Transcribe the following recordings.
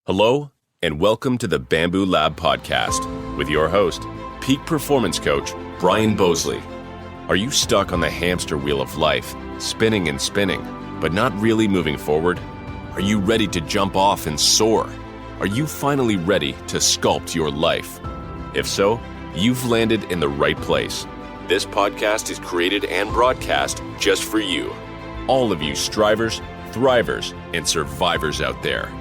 Hello, and welcome to the Bamboo Lab podcast with your host, peak performance coach, Brian Bosley. Are you stuck on the hamster wheel of life, spinning and spinning, but not really moving forward? Are you ready to jump off and soar? Are you finally ready to sculpt your life? If so, you've landed in the right place. This podcast is created and broadcast just for you. All of you strivers, thrivers, and survivors out there.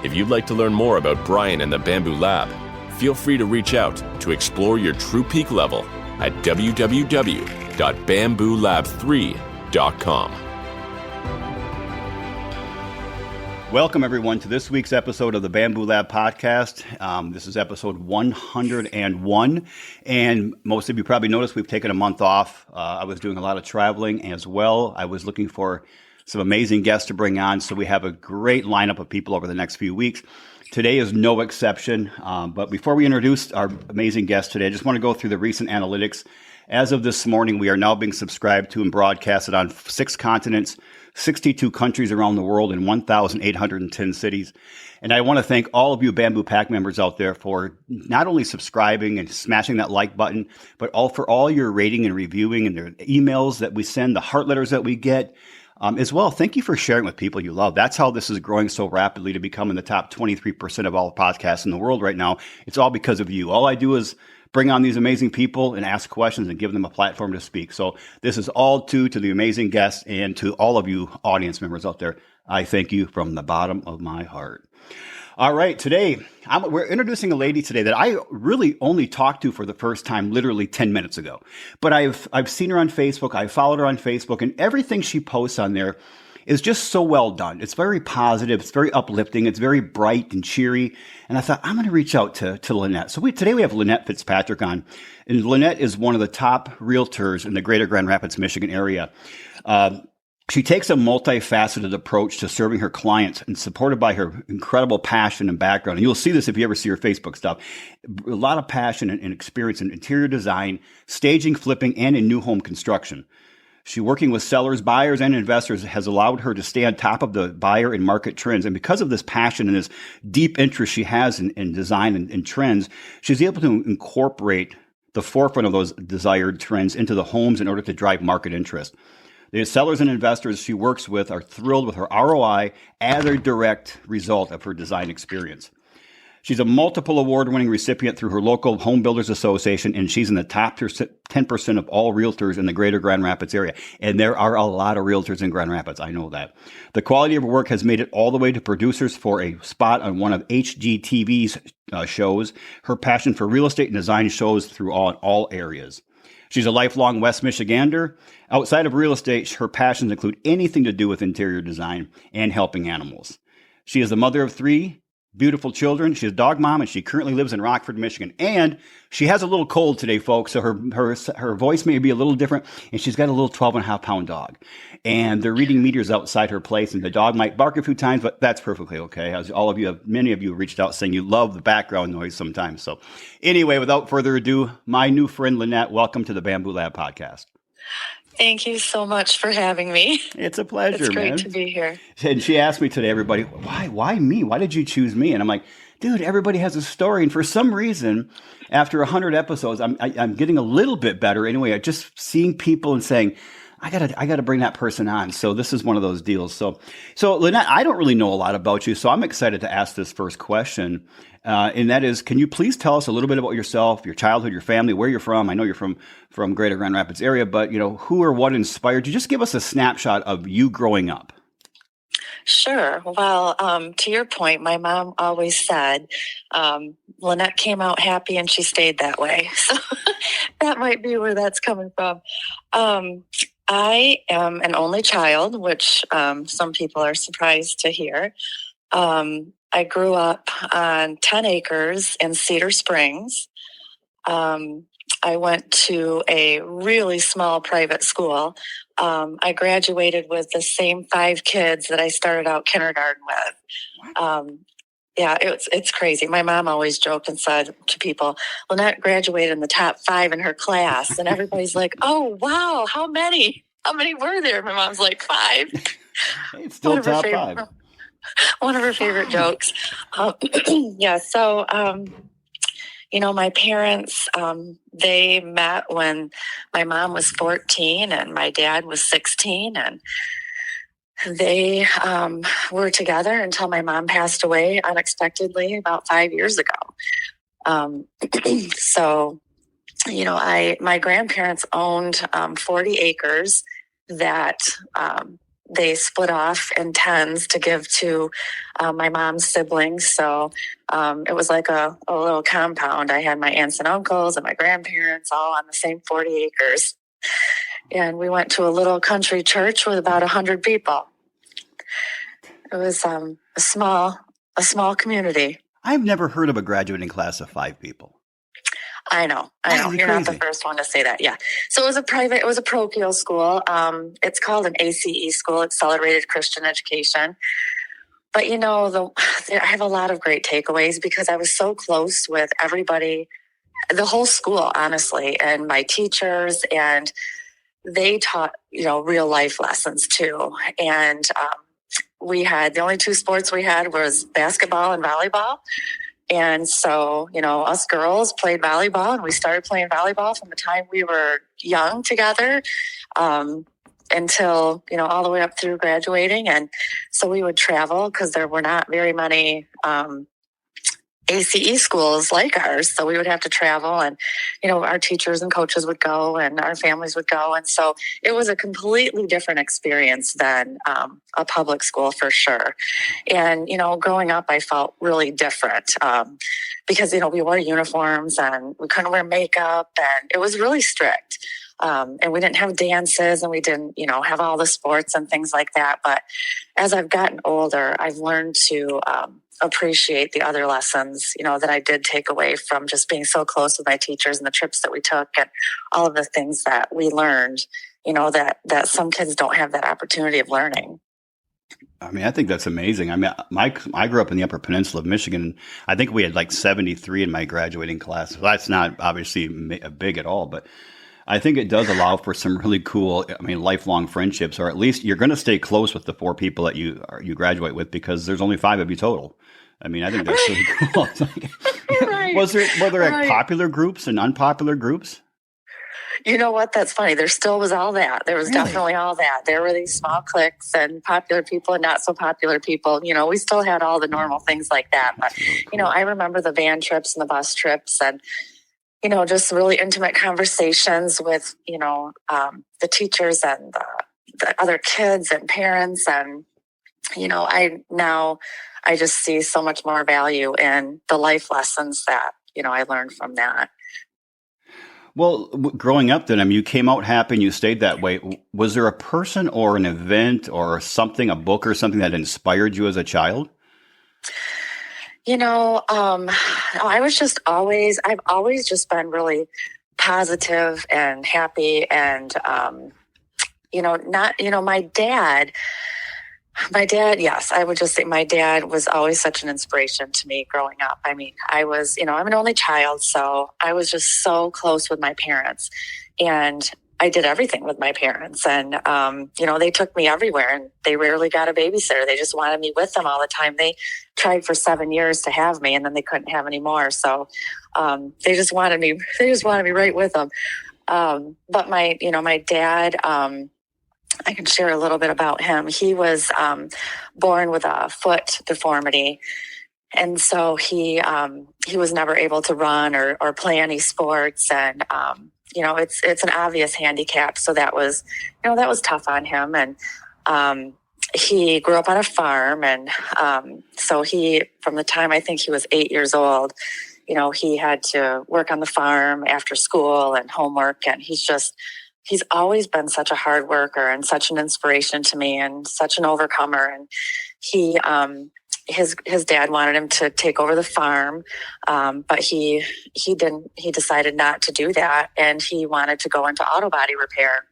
If you'd like to learn more about Brian and the Bamboo Lab, feel free to reach out to explore your true peak level at www.bamboolab3.com. Welcome, everyone, to this week's episode of the Bamboo Lab podcast. This is episode 101, and most of you probably noticed we've taken a month off. I was doing a lot of traveling as well. I was looking for some amazing guests to bring on, so we have a great lineup of people over the next few weeks. Today is no exception, but before we introduce our amazing guest today, I just want to go through the recent analytics. As of this morning, we are now being subscribed to and broadcasted on 6 continents, 62 countries around the world, and 1,810 cities. And I want to thank all of you Bamboo Pack members out there for not only subscribing and smashing that like button, but for all your rating and reviewing and the emails that we send, the heart letters that we get. As well, thank you for sharing with people you love. That's how this is growing so rapidly to become in the top 23% of all podcasts in the world right now. It's all because of you. All I do is bring on these amazing people and ask questions and give them a platform to speak. So this is all due to the amazing guests and to all of you audience members out there. I thank you from the bottom of my heart. All right, today we're introducing a lady today that I really only talked to for the first time literally 10 minutes ago. But I've seen her on Facebook, I followed her on Facebook, and everything she posts on there is just so well done. It's very positive, it's very uplifting, it's very bright and cheery. And I thought, I'm going to reach out to Lynette. So today we have Lynette Fitzpatrick on. And Lynette is one of the top realtors in the greater Grand Rapids, Michigan area. She takes a multifaceted approach to serving her clients and supported by her incredible passion and background. And you'll see this if you ever see her Facebook stuff. A lot of passion and experience in interior design, staging, flipping, and in new home construction. She working with sellers, buyers, and investors has allowed her to stay on top of the buyer and market trends. And because of this passion and this deep interest she has in design and trends, she's able to incorporate the forefront of those desired trends into the homes in order to drive market interest. The sellers and investors she works with are thrilled with her ROI as a direct result of her design experience. She's a multiple award-winning recipient through her local Home Builders Association, and she's in the top 10% of all realtors in the greater Grand Rapids area. And there are a lot of realtors in Grand Rapids. I know that. The quality of her work has made it all the way to producers for a spot on one of HGTV's shows. Her passion for real estate and design shows through all areas. She's a lifelong West Michigander. Outside of real estate, her passions include anything to do with interior design and helping animals. She is the mother of 3 beautiful children. She's a dog mom, and she currently lives in Rockford, Michigan. And she has a little cold today, folks, so her voice may be a little different, and she's got a little 12.5-pound dog. And they're reading meters outside her place, and the dog might bark a few times, but that's perfectly okay. As many of you reached out saying you love the background noise sometimes. So anyway, without further ado, my new friend Lynette, welcome to the Bamboo Lab podcast. Thank you so much for having me. It's a pleasure, It's great man. to be here. And she asked me today, everybody, why me? Why did you choose me? And I'm like, dude, everybody has a story. And for some reason, after 100 episodes, I'm getting a little bit better. Anyway, just seeing people and saying, I gotta bring that person on. So this is one of those deals. So Lynette, I don't really know a lot about you, so I'm excited to ask this first question. And that is, can you please tell us a little bit about yourself, your childhood, your family, where you're from? I know you're from greater Grand Rapids area, but who or what inspired you? Just give us a snapshot of you growing up. Sure. Well, to your point, my mom always said, Lynette came out happy and she stayed that way. So that might be where that's coming from. I am an only child, which some people are surprised to hear. I grew up on 10 acres in Cedar Springs. I went to a really small private school. I graduated with the same 5 kids that I started out kindergarten with. Yeah, it's crazy. My mom always joked and said to people, Lynette graduated in the top 5 in her class. And everybody's like, oh, wow, how many? How many were there? My mom's like, 5. It's still top 5. one of her favorite jokes. Yeah. So, my parents, they met when my mom was 14 and my dad was 16, and they were together until my mom passed away unexpectedly about 5 years ago. So, my grandparents owned 40 acres that they split off in tens to give to my mom's siblings. So it was like a little compound. I had my aunts and uncles and my grandparents all on the same 40 acres. And we went to a little country church with about 100 people. It was a small community. I've never heard of a graduating class of 5 people. I know. You're not the first one to say that. Yeah. So it was a parochial school. It's called an ACE school, Accelerated Christian Education. But, I have a lot of great takeaways because I was so close with everybody, the whole school, honestly, and my teachers, and they taught, real life lessons too. And we had, the only 2 sports we had was basketball and volleyball. And so, us girls played volleyball, and we started playing volleyball from the time we were young together until, all the way up through graduating. And so we would travel because there were not very many ACE schools like ours. So we would have to travel, and, our teachers and coaches would go and our families would go. And so it was a completely different experience than a public school for sure. And, growing up, I felt really different because, we wore uniforms and we couldn't wear makeup, and it was really strict. And we didn't have dances, and we didn't, have all the sports and things like that. But as I've gotten older, I've learned to appreciate the other lessons, that I did take away from just being so close with my teachers and the trips that we took and all of the things that we learned, that some kids don't have that opportunity of learning. I mean, I think that's amazing. I mean, I grew up in the Upper Peninsula of Michigan. I think we had like 73 in my graduating class. So that's not obviously big at all, but I think it does allow for some really cool, lifelong friendships, or at least you're going to stay close with the 4 people that you graduate with, because there's only 5 of you total. I mean, I think that's really cool. Right. Were there popular groups and unpopular groups? You know what? That's funny. There still was all that. There was definitely all that. There were these small cliques and popular people and not so popular people. We still had all the normal things like that. But, really cool. I remember the van trips and the bus trips and, just really intimate conversations with, the teachers and the other kids and parents. And, I just see so much more value in the life lessons that, I learned from that. Well, growing up then, you came out happy and you stayed that way. Was there a person or an event or something, a book or something that inspired you as a child? I've always just been really positive and happy. And, my dad, yes, I would just say my dad was always such an inspiration to me growing up. I mean, I was, I'm an only child, so I was just so close with my parents, and I did everything with my parents. And, they took me everywhere, and they rarely got a babysitter. They just wanted me with them all the time. They tried for 7 years to have me, and then they couldn't have any more. So they just wanted me right with them. But my dad, I can share a little bit about him. He was born with a foot deformity. And so he was never able to run or play any sports. And, it's an obvious handicap. So that was tough on him. And he grew up on a farm. And so from the time I think he was 8 years old, he had to work on the farm after school and homework. And he's always been such a hard worker and such an inspiration to me and such an overcomer. And his dad wanted him to take over the farm. But he didn't, he decided not to do that. And he wanted to go into auto body repair.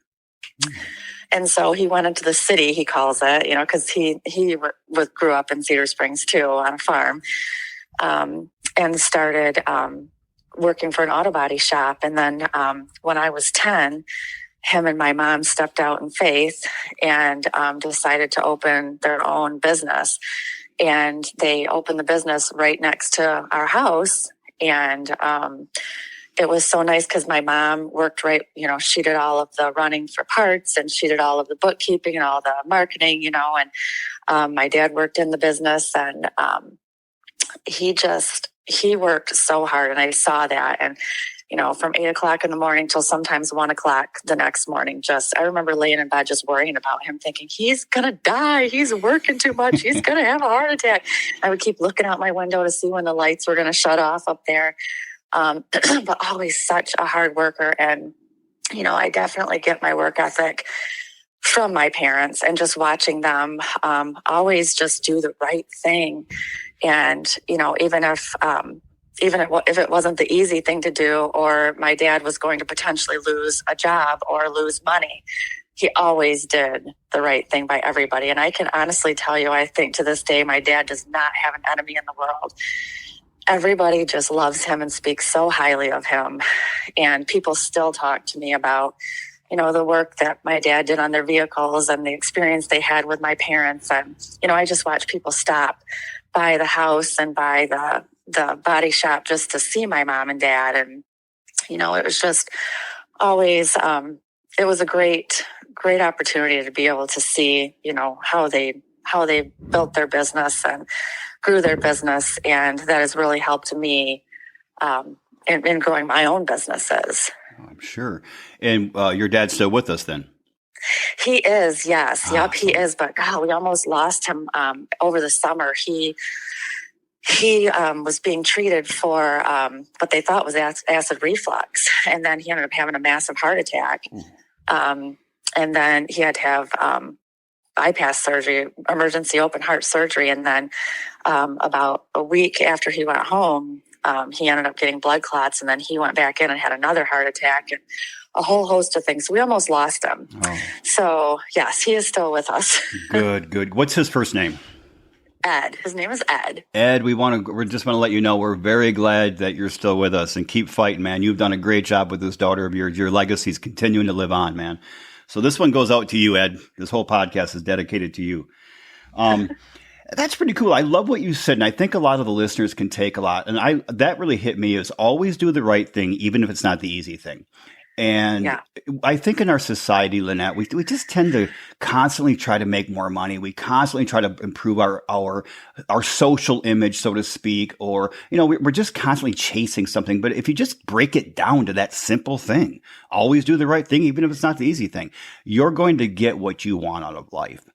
Mm-hmm. And so he went into the city, he calls it, cause he grew up in Cedar Springs too on a farm, and started, working for an auto body shop. And then when I was 10, him and my mom stepped out in faith and decided to open their own business. and they opened the business right next to our house. And it was so nice because my mom worked she did all of the running for parts, and she did all of the bookkeeping and all the marketing, and my dad worked in the business, and he worked so hard, and I saw that. And from 8:00 in the morning till sometimes 1:00 the next morning. I remember laying in bed just worrying about him, thinking he's going to die. He's working too much. He's going to have a heart attack. I would keep looking out my window to see when the lights were going to shut off up there. But always such a hard worker. And, I definitely get my work ethic from my parents, and just watching them always just do the right thing. And, even if it wasn't the easy thing to do, or my dad was going to potentially lose a job or lose money, he always did the right thing by everybody. And I can honestly tell you, I think to this day, my dad does not have an enemy in the world. Everybody just loves him and speaks so highly of him. And people still talk to me about, the work that my dad did on their vehicles and the experience they had with my parents. And, I just watch people stop by the house and by the body shop just to see my mom and dad. And, it was just always, it was a great opportunity to be able to see, how they built their business and grew their business. And that has really helped me in growing my own businesses. I'm sure. And your dad's still with us then? He is, yes. Yep, he is. But God, we almost lost him over the summer. He was being treated for what they thought was acid reflux. And then he ended up having a massive heart attack. And then he had to have bypass surgery, emergency open heart surgery. And then about a week after he went home, he ended up getting blood clots. And then he went back in and had another heart attack and a whole host of things. We almost lost him. Oh. So, yes, he is still with us. Good. What's his first name? Ed. His name is Ed. Ed, we just want to let you know we're very glad that you're still with us, and keep fighting, man. You've done a great job with this daughter of yours. Your legacy's continuing to live on, man. So this one goes out to you, Ed. This whole podcast is dedicated to you. That's pretty cool. I love what you said, and I think a lot of the listeners can take a lot. And that really hit me, is always do the right thing, even if it's not the easy thing. And yeah. I think in our society, Lynette, we just tend to constantly try to make more money. We constantly try to improve our social image, so to speak, or, we're just constantly chasing something. But if you just break it down to that simple thing, always do the right thing, even if it's not the easy thing, you're going to get what you want out of life.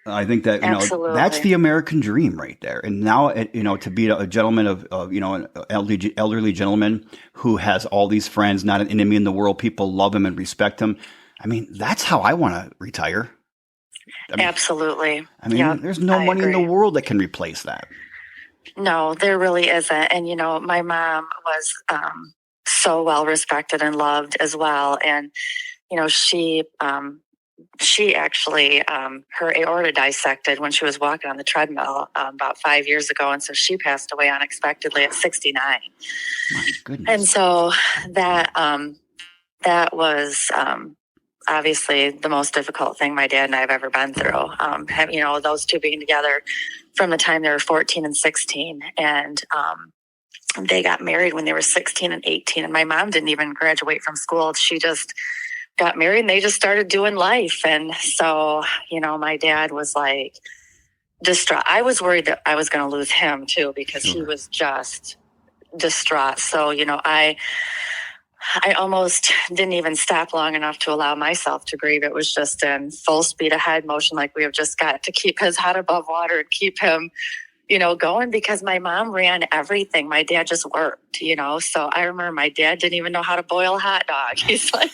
I think that, that's the American dream right there. And now, to be a gentleman an elderly gentleman who has all these friends, not an enemy in the world, people love him and respect him. I mean, that's how I want to retire. Absolutely. There's no money in the world that can replace that. No, there really isn't. And, my mom was so well respected and loved as well. And, she actually, her aorta dissected when she was walking on the treadmill about 5 years ago. And so she passed away unexpectedly at 69. My goodness. And so that was obviously the most difficult thing my dad and I have ever been through. Those two being together from the time they were 14 and 16. And they got married when they were 16 and 18. And my mom didn't even graduate from school. She just got married and they just started doing life. And so, my dad was like distraught. I was worried that I was going to lose him too, because he was just distraught. So, I almost didn't even stop long enough to allow myself to grieve. It was just in full speed ahead motion. Like we have just got to keep his head above water and keep him, going, because my mom ran everything. My dad just worked, So I remember my dad didn't even know how to boil a hot dog. He's like,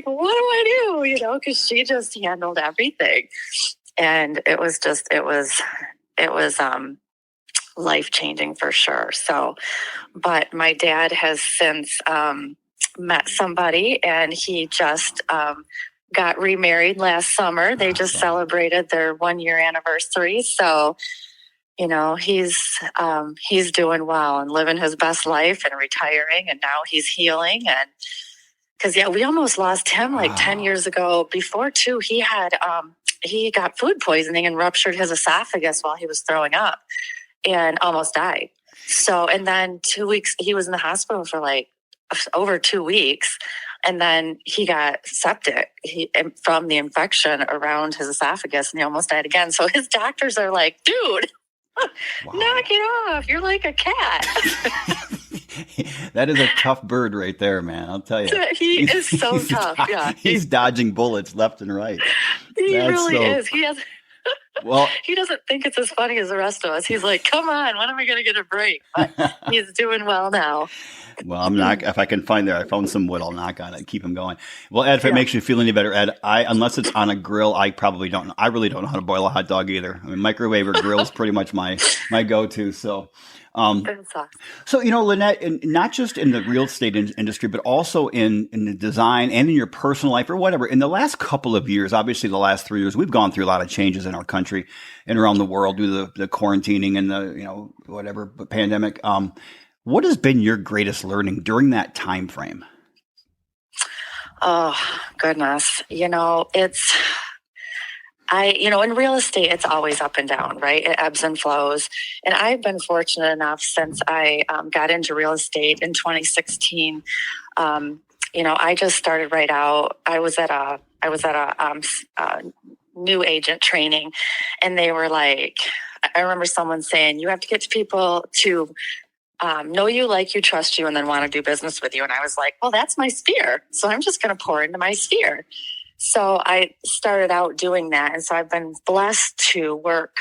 what do I do? Because she just handled everything. And it was life-changing for sure. So, but my dad has since met somebody, and he just got remarried last summer. They just celebrated their 1-year anniversary. So, he's doing well and living his best life and retiring, and now he's healing. And because we almost lost him like 10 years ago. Before too, he had he got food poisoning and ruptured his esophagus while he was throwing up and almost died. So, and then 2 weeks, he was in the hospital for like over 2 weeks. And then he got septic from the infection around his esophagus, and he almost died again. So his doctors are like, dude, wow, knock it off. You're like a cat. That is a tough bird right there, man. I'll tell you. He is so tough. Yeah. He's dodging bullets left and right. He really is. Well, he doesn't think it's as funny as the rest of us. He's like, come on, when am I going to get a break? But he's doing well now. Well, I'm not. If I can find I found some wood, I'll knock on it and keep him going. Well, Ed, if it makes you feel any better, Ed, unless it's on a grill, I really don't know how to boil a hot dog either. I mean, microwave or grill is pretty much my go-to. So, Lynette, not just in the real estate industry, but also in the design and in your personal life or whatever. In the last couple of years, obviously the last 3 years, we've gone through a lot of changes in our country and around the world due to the quarantining and the pandemic. What has been your greatest learning during that time frame? Oh, goodness. In real estate, it's always up and down, right? It ebbs and flows. And I've been fortunate enough since I got into real estate in 2016. I just started right out. I was at a new agent training, and they were like, I remember someone saying, you have to get to people to know you, like you, trust you, and then want to do business with you. And I was like, well, that's my sphere. So I'm just going to pour into my sphere. So I started out doing that. And so I've been blessed to work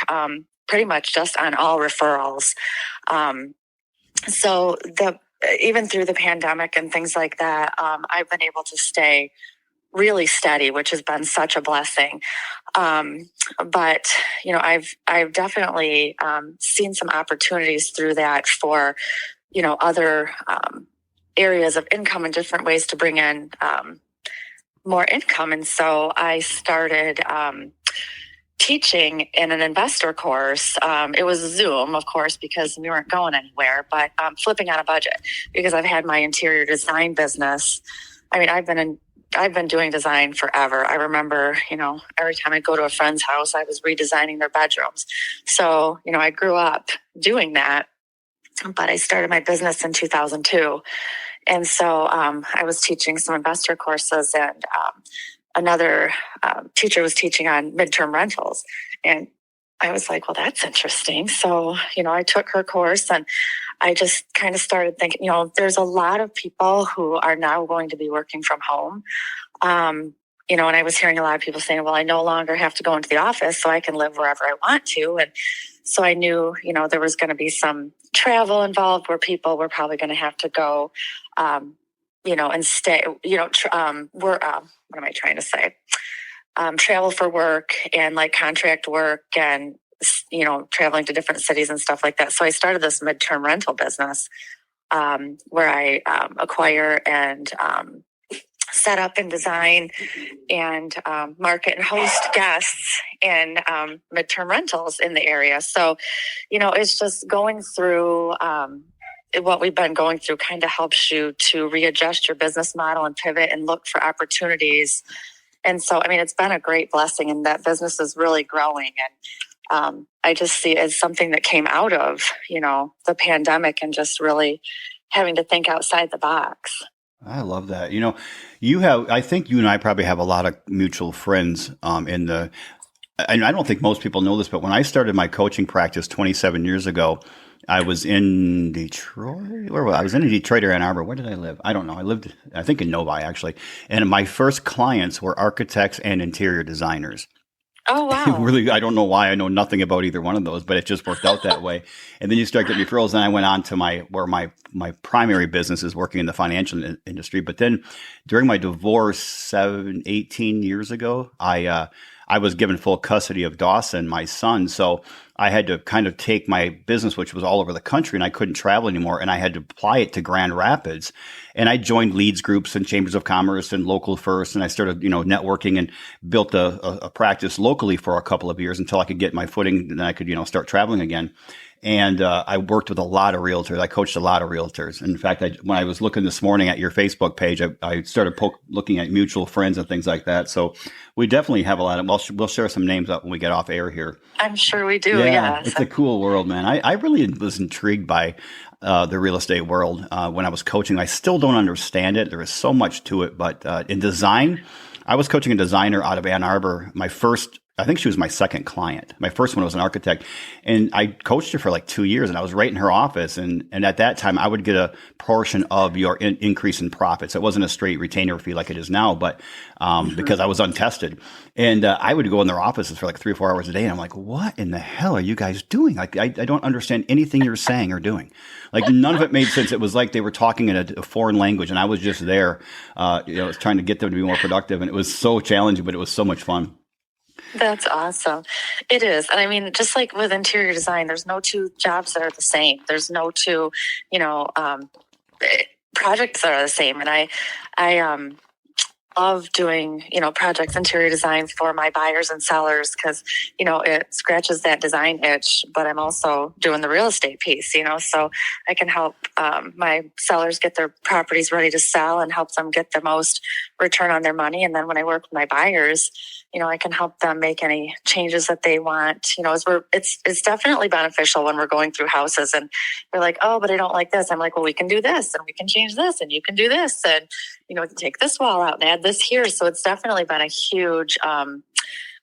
pretty much just on all referrals. Even through the pandemic and things like that, I've been able to stay really steady, which has been such a blessing. But I've definitely seen some opportunities through that for, other areas of income and different ways to bring in more income. And so I started teaching in an investor course. It was Zoom, of course, because we weren't going anywhere, but flipping on a budget, because I've had my interior design business. I mean, I've been doing design forever. I remember, every time I'd go to a friend's house, I was redesigning their bedrooms. So, I grew up doing that, but I started my business in 2002. And so I was teaching some investor courses, and another teacher was teaching on midterm rentals. And I was like, well, that's interesting. So, I took her course, and I just kind of started thinking, there's a lot of people who are now going to be working from home. And I was hearing a lot of people saying, well, I no longer have to go into the office, so I can live wherever I want to. And so I knew, there was going to be some travel involved where people were probably going to have to go, and stay, what am I trying to say? Travel for work and like contract work and, traveling to different cities and stuff like that. So I started this midterm rental business where I acquire and set up and design and market and host guests in midterm rentals in the area. So, it's just going through what we've been going through kind of helps you to readjust your business model and pivot and look for opportunities. And so, it's been a great blessing, and that business is really growing. And I just see it as something that came out of, the pandemic and just really having to think outside the box. I love that. I think you and I probably have a lot of mutual friends and I don't think most people know this, but when I started my coaching practice 27 years ago, I was in Detroit. Where was I? I was in Detroit or Ann Arbor. Where did I live? I don't know. I lived, I think, in Novi, actually. And my first clients were architects and interior designers. Oh, wow. Really, I don't know why. I know nothing about either one of those, but it just worked out that way. And then you start getting referrals, and I went on to my primary business is working in the financial industry. But then during my divorce 18 years ago, I was given full custody of Dawson, my son. So I had to kind of take my business, which was all over the country, and I couldn't travel anymore. And I had to apply it to Grand Rapids. And I joined leads groups and chambers of commerce and local first. And I started, networking and built a practice locally for a couple of years until I could get my footing. And then I could, start traveling again. And I worked with a lot of realtors. I coached a lot of realtors. In fact, when I was looking this morning at your Facebook page, I started looking at mutual friends and things like that. So we definitely have a lot of, we'll share some names up when we get off air here. I'm sure we do. Yeah, Yes. it's a cool world, man. I really was intrigued by the real estate world when I was coaching. I still don't understand it. There is so much to it. But in design, I was coaching a designer out of Ann Arbor. I think she was my second client. My first one was an architect, and I coached her for like 2 years, and I was right in her office. And at that time, I would get a portion of your increase in profits. It wasn't a straight retainer fee like it is now, but because I was untested. And I would go in their offices for like 3 or 4 hours a day, and I'm like, what in the hell are you guys doing? Like, I don't understand anything you're saying or doing. Like, none of it made sense. It was like they were talking in a foreign language, and I was just there, trying to get them to be more productive. And it was so challenging, but it was so much fun. That's awesome. It is. And I mean, just like with interior design, there's no two jobs that are the same. There's no two, projects that are the same. And I love doing, projects, interior design for my buyers and sellers because, it scratches that design itch, but I'm also doing the real estate piece, so I can help my sellers get their properties ready to sell and help them get the most return on their money. And then when I work with my buyers, I can help them make any changes that they want. It's definitely beneficial when we're going through houses and they're like, oh, but I don't like this. I'm like, well, we can do this and we can change this and you can do this and, take this wall out and add this here. So it's definitely been a huge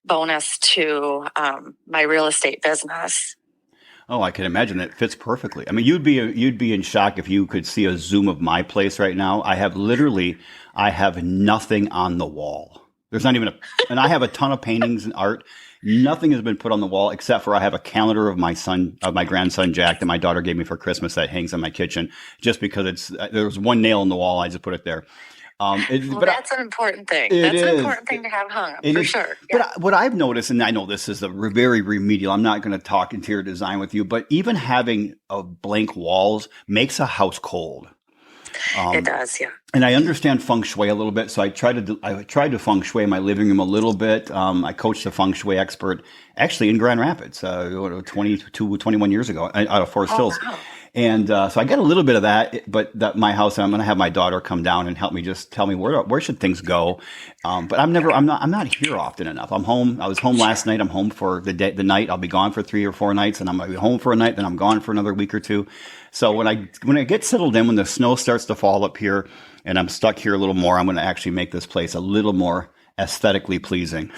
bonus to my real estate business. Oh, I can imagine it fits perfectly. I mean, you'd be in shock if you could see a zoom of my place right now. I have nothing on the wall. There's not even and I have a ton of paintings and art. Nothing has been put on the wall except for I have a calendar of my grandson Jack that my daughter gave me for Christmas that hangs in my kitchen just because there's one nail in the wall. I just put it there. That's an important thing. That's an important thing to have hung up for sure. Yeah. But what I've noticed, and I know this is very remedial, I'm not going to talk interior design with you, but even having blank walls makes a house cold. It does, yeah. And I understand feng shui a little bit, so I tried to feng shui my living room a little bit. I coached a feng shui expert actually in Grand Rapids 21 years ago out of Forest Hills. Wow. And so I get a little bit of that, but my house, I'm going to have my daughter come down and help me just tell me where should things go. But I'm not here often enough. I'm home. I was home last night. I'm home for the night. I'll be gone for 3 or 4 nights, and I'm going to be home for a night. Then I'm gone for another week or two. So when I get settled in, when the snow starts to fall up here, and I'm stuck here a little more, I'm going to actually make this place a little more aesthetically pleasing.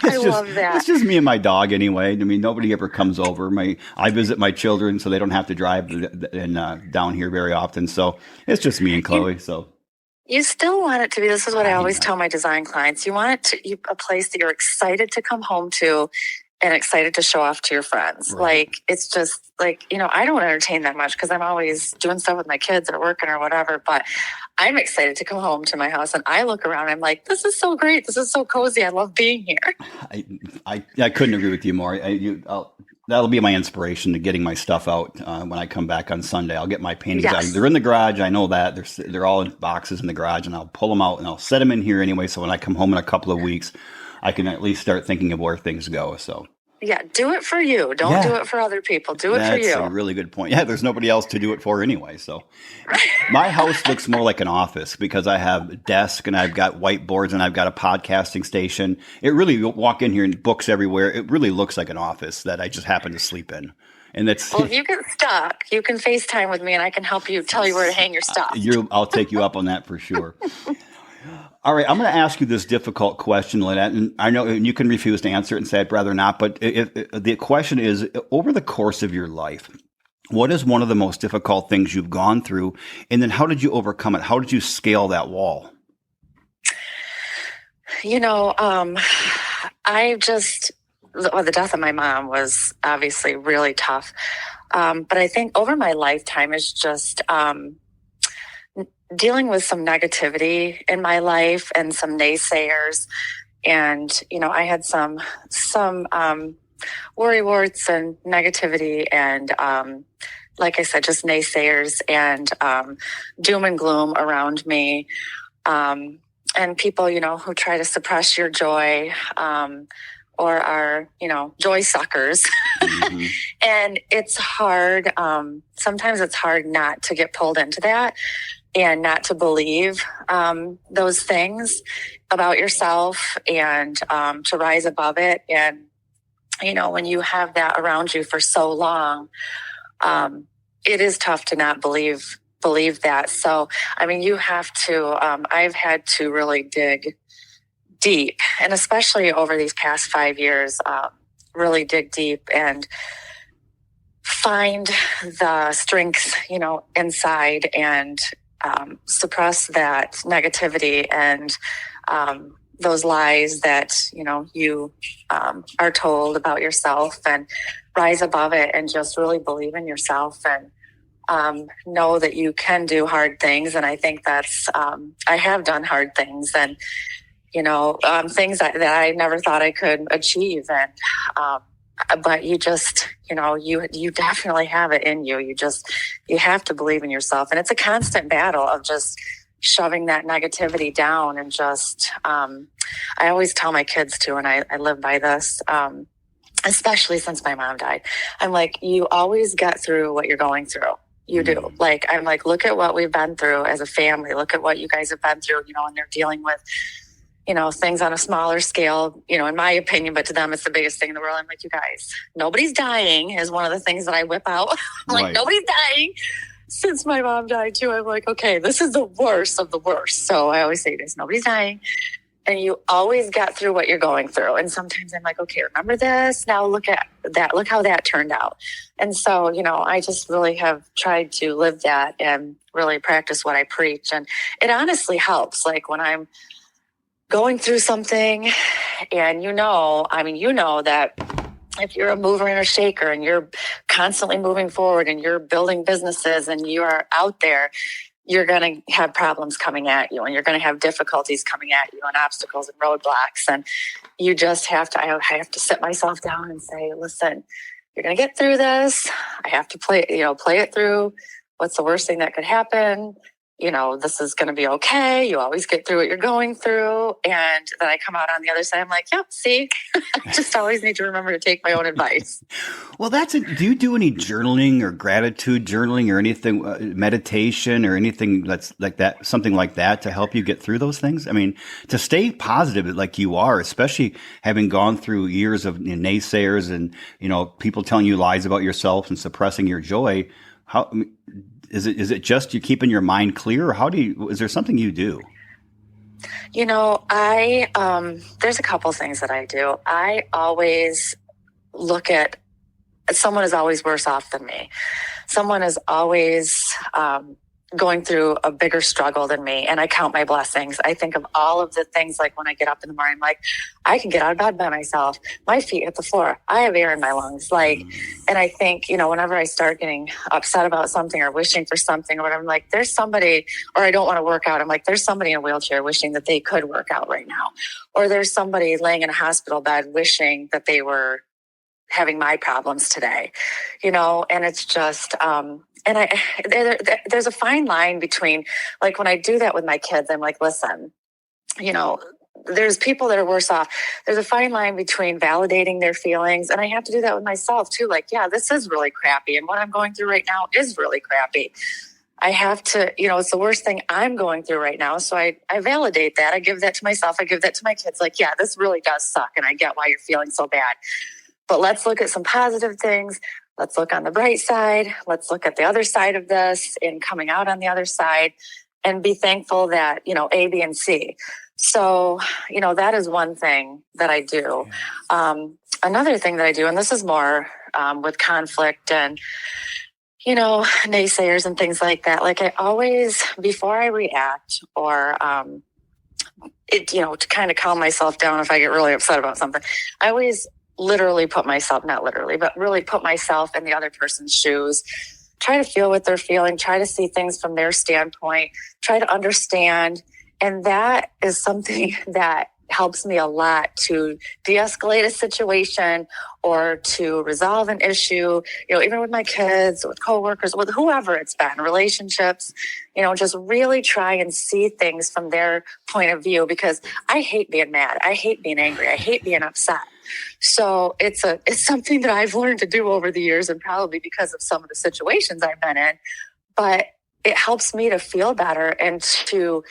I love that. It's just me and my dog anyway. I mean, nobody ever comes over. I visit my children, so they don't have to drive down here very often. So it's just me and Chloe. So you still want it to be. This is what I always tell my design clients. You want it to be a place that you're excited to come home to and excited to show off to your friends. Right. Like, it's just like, I don't entertain that much because I'm always doing stuff with my kids or working or whatever, but I'm excited to come home to my house and I look around and I'm like, this is so great. This is so cozy. I love being here. I couldn't agree with you more. That'll be my inspiration to getting my stuff out when I come back on Sunday. I'll get my paintings out. They're in the garage. I know that. They're all in boxes in the garage, and I'll pull them out and I'll set them in here anyway. So when I come home in a couple of weeks, I can at least start thinking of where things go. So yeah, do it for you. Don't do it for other people. Do it for you. That's a really good point. Yeah, there's nobody else to do it for anyway. So my house looks more like an office because I have a desk and I've got whiteboards and I've got a podcasting station. It really, you walk in here and books everywhere. It really looks like an office that I just happen to sleep in. And that's well, if you get stuck, you can FaceTime with me and I can help you tell you where to hang your stuff. I'll take you up on that for sure. All right, I'm going to ask you this difficult question, Lynette, and I know you can refuse to answer it and say I'd rather not, but the question is, over the course of your life, what is one of the most difficult things you've gone through, and then how did you overcome it? How did you scale that wall? The death of my mom was obviously really tough, but I think over my lifetime is just dealing with some negativity in my life and some naysayers. And, I had some worry warts and negativity and, like I said, just naysayers and, doom and gloom around me. And people, who try to suppress your joy, or our, joy suckers. Mm-hmm. And it's hard. Sometimes it's hard not to get pulled into that and not to believe those things about yourself and to rise above it. And, when you have that around you for so long, it is tough to not believe that. So, you have to, I've had to really dig deep, and especially over these past 5 years, really dig deep and find the strength, inside, and suppress that negativity and those lies that, you are told about yourself, and rise above it and just really believe in yourself and know that you can do hard things. And I think that's, I have done hard things, and, things that I never thought I could achieve. And, but you just, you definitely have it in you. You have to believe in yourself. And it's a constant battle of just shoving that negativity down. And just, I always tell my kids too, and I live by this, especially since my mom died. I'm like, you always get through what you're going through. You do. I'm like, look at what we've been through as a family. Look at what you guys have been through, and they're dealing with, things on a smaller scale, in my opinion, but to them, it's the biggest thing in the world. I'm like, you guys, nobody's dying is one of the things that I whip out. I'm like, nobody's dying. Since my mom died too, I'm like, okay, this is the worst of the worst. So I always say this, nobody's dying. And you always get through what you're going through. And sometimes I'm like, okay, remember this. Now look at that. Look how that turned out. And so, I just really have tried to live that and really practice what I preach. And it honestly helps. Like when I'm going through something and that if you're a mover and a shaker and you're constantly moving forward and you're building businesses and you are out there, you're going to have problems coming at you, and you're going to have difficulties coming at you, and obstacles and roadblocks. And you just have to, I have to sit myself down and say, listen, you're going to get through this. I have to play it through. What's the worst thing that could happen? This is going to be okay. You always get through what you're going through. And then I come out on the other side. I'm like, yep, see, I just always need to remember to take my own advice. Well, do you do any journaling or gratitude journaling or anything, meditation or anything that's like that, something like that to help you get through those things? To stay positive like you are, especially having gone through years of naysayers and, people telling you lies about yourself and suppressing your joy. How, is it just you keeping your mind clear, or is there something you do? There's a couple things that I do. I always look at someone is always worse off than me. Someone is always going through a bigger struggle than me. And I count my blessings. I think of all of the things, like when I get up in the morning, like I can get out of bed by myself. My feet hit the floor. I have air in my lungs. And I think, whenever I start getting upset about something or wishing for something or whatever, I'm like, there's somebody, or I don't want to work out. I'm like, there's somebody in a wheelchair wishing that they could work out right now. Or there's somebody laying in a hospital bed wishing that they were having my problems today, and it's just, there's a fine line between, like, when I do that with my kids, I'm like, listen, there's people that are worse off. There's a fine line between validating their feelings. And I have to do that with myself too. Like, yeah, this is really crappy. And what I'm going through right now is really crappy. I have to, it's the worst thing I'm going through right now. So I validate that. I give that to myself. I give that to my kids. Like, yeah, this really does suck. And I get why you're feeling so bad. But let's look at some positive things. Let's look on the bright side. Let's look at the other side of this and coming out on the other side and be thankful that, A, B, and C. So, that is one thing that I do. Another thing that I do, and this is more with conflict and, naysayers and things like that. Like I always, before I react or, to kind of calm myself down if I get really upset about something, I always literally put myself, not literally, but really put myself in the other person's shoes, try to feel what they're feeling, try to see things from their standpoint, try to understand. And that is something that helps me a lot to de-escalate a situation or to resolve an issue, even with my kids, with coworkers, with whoever it's been, relationships, just really try and see things from their point of view, because I hate being mad. I hate being angry. I hate being upset. So it's something that I've learned to do over the years, and probably because of some of the situations I've been in, but it helps me to feel better and to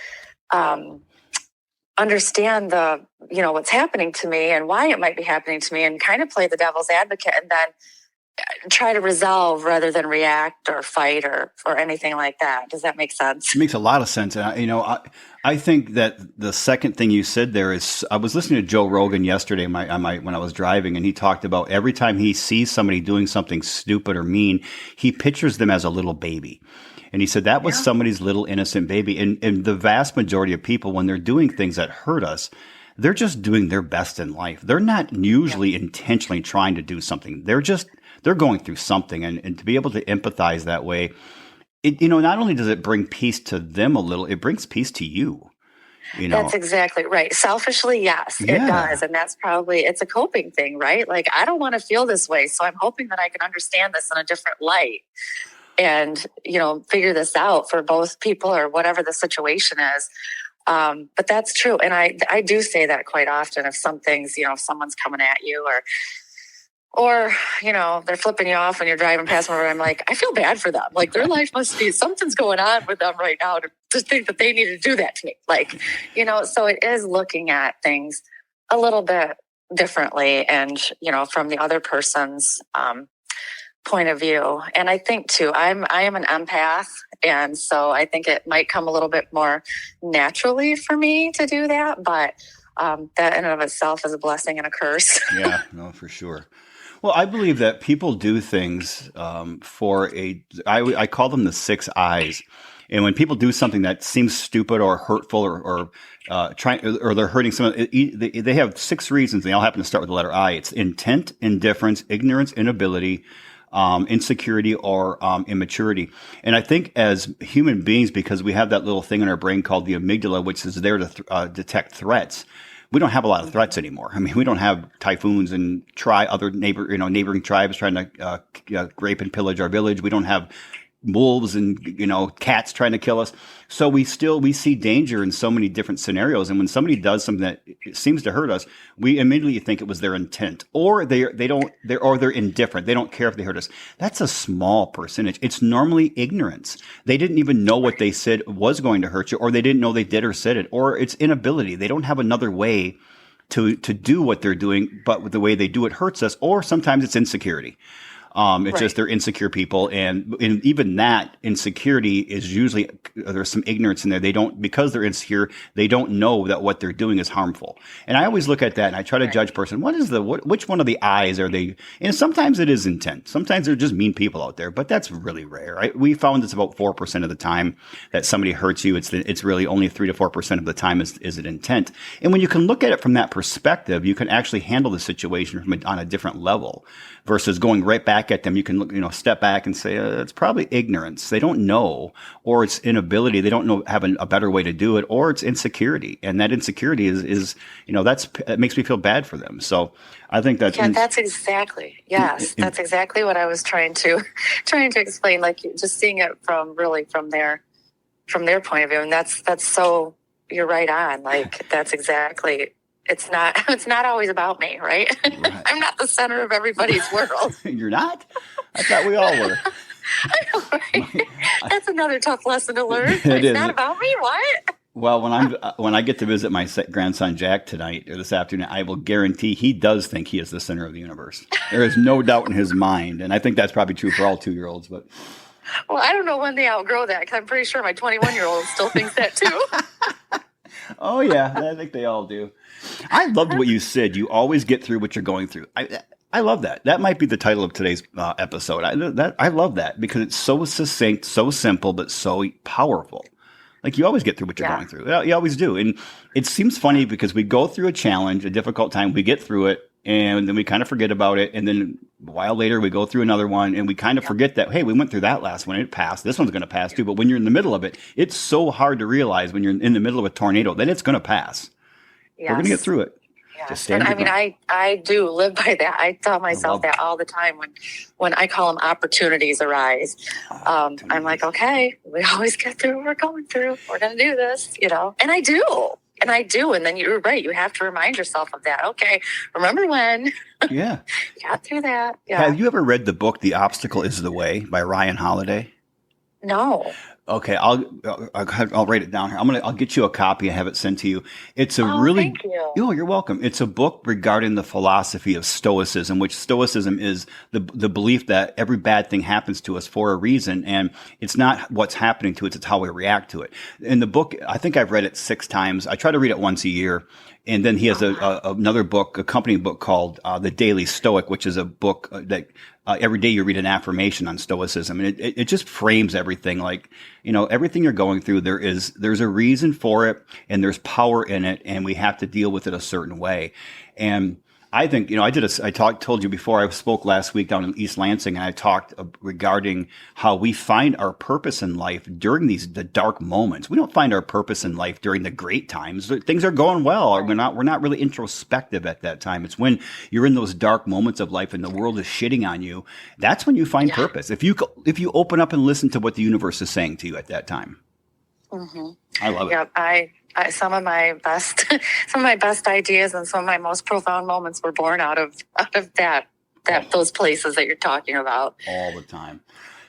understand what's happening to me and why it might be happening to me, and kind of play the devil's advocate, and then try to resolve rather than react or fight or anything like that. Does that make sense? It makes a lot of sense. And, I think that the second thing you said there is, I was listening to Joe Rogan yesterday when I was driving, and he talked about every time he sees somebody doing something stupid or mean, he pictures them as a little baby. And he said that was somebody's little innocent baby. And the vast majority of people, when they're doing things that hurt us, they're just doing their best in life. They're not usually intentionally trying to do something. They're going through something. And to be able to empathize that way, not only does it bring peace to them a little, it brings peace to you. That's exactly right. Selfishly, yes, it does. And that's probably, it's a coping thing, right? Like, I don't want to feel this way. So I'm hoping that I can understand this in a different light and, figure this out for both people or whatever the situation is. But that's true. And I do say that quite often. If something's, if someone's coming at you or, they're flipping you off when you're driving past them, I'm like, I feel bad for them. Like, their life must be, something's going on with them right now to think that they need to do that to me. Like, so it is looking at things a little bit differently and, from the other person's point of view. And I think too, I am an empath. And so I think it might come a little bit more naturally for me to do that. But that in and of itself is a blessing and a curse. Yeah, no, for sure. Well, I believe that people do things I call them the 6 eyes. And when people do something that seems stupid or hurtful or they're hurting someone, they have 6 reasons. They all happen to start with the letter I. It's intent, indifference, ignorance, inability, insecurity, or immaturity. And I think as human beings, because we have that little thing in our brain called the amygdala, which is there to detect threats, we don't have a lot of threats anymore. I mean, we don't have typhoons and other neighboring tribes trying to rape and pillage our village. We don't have wolves and cats trying to kill us. So we see danger in so many different scenarios. And when somebody does something that seems to hurt us, we immediately think it was their intent, or they're indifferent. They don't care if they hurt us. That's a small percentage. It's normally ignorance. They didn't even know what they said was going to hurt you, or they didn't know they did or said it, or it's inability. They don't have another way to do what they're doing, but the way they do it hurts us, or sometimes it's insecurity. It's just they're insecure people. And even that insecurity is usually, there's some ignorance in there. Because they're insecure, they don't know that what they're doing is harmful. And I always look at that and I try to judge person. Which one of the eyes are they? And sometimes it is intent. Sometimes they're just mean people out there, but that's really rare. We found it's about 4% of the time that somebody hurts you. It's really only 3 to 4% of the time is it intent. And when you can look at it from that perspective, you can actually handle the situation on a different level versus going right back at them. You can step back and say, it's probably ignorance. They don't know, or it's inability. They don't know, have a better way to do it, or it's insecurity. And that insecurity that makes me feel bad for them. So I think that's that's exactly what I was trying to explain. Like, just seeing it from their point of view, and that's so, you're right on. Like, that's exactly. It's not always about me, right? I'm not the center of everybody's world. You're not? I thought we all were. I know, right? That's another tough lesson to learn. It's not about me. What? Well, when I get to visit my grandson Jack tonight or this afternoon, I will guarantee he does think he is the center of the universe. There is no doubt in his mind, and I think that's probably true for all 2-year-olds. But well, I don't know when they outgrow that, because I'm pretty sure my 21-year-old still thinks that too. Oh yeah, I think they all do. I loved what you said. You always get through what you're going through. I love that. That might be the title of today's episode. I love that because it's so succinct, so simple, but so powerful. Like, you always get through what you're going through. You always do. And it seems funny because we go through a challenge, a difficult time, we get through it, and then we kind of forget about it. And then a while later, we go through another one, and we kind of forget that, hey, we went through that last one. It passed. This one's going to pass too. But when you're in the middle of it, it's so hard to realize when you're in the middle of a tornado that it's going to pass. Yes. We're going to get through it. Yes. And I do live by that. I tell myself that all the time when I call them opportunities arise. I'm like, okay, we always get through what we're going through. We're going to do this, and I do. And I do. And then you're right. You have to remind yourself of that. Okay. Remember when? Yeah. Got through that. Yeah. Have you ever read the book, The Obstacle is the Way by Ryan Holiday? No. Okay, I'll write it down here. I'll get you a copy and have it sent to you. It's a Thank you. Oh, you're welcome. It's a book regarding the philosophy of Stoicism, which Stoicism is the belief that every bad thing happens to us for a reason, and it's not what's happening to us, it's how we react to it. In the book, I think I've read it 6 times. I try to read it once a year. And then he has another book, accompanying book called The Daily Stoic, which is a book that every day you read an affirmation on Stoicism. And it just frames everything like, everything you're going through, there's a reason for it and there's power in it, and we have to deal with it a certain way. And I think, I told you before, I spoke last week down in East Lansing, and I talked regarding how we find our purpose in life during the dark moments. We don't find our purpose in life during the great times. Things are going well. We're not really introspective at that time. It's when you're in those dark moments of life and the world is shitting on you. That's when you find purpose. If you open up and listen to what the universe is saying to you at that time. Mm-hmm. I love it. Yep. Some of my best ideas and some of my most profound moments were born out of those places that you're talking about all the time.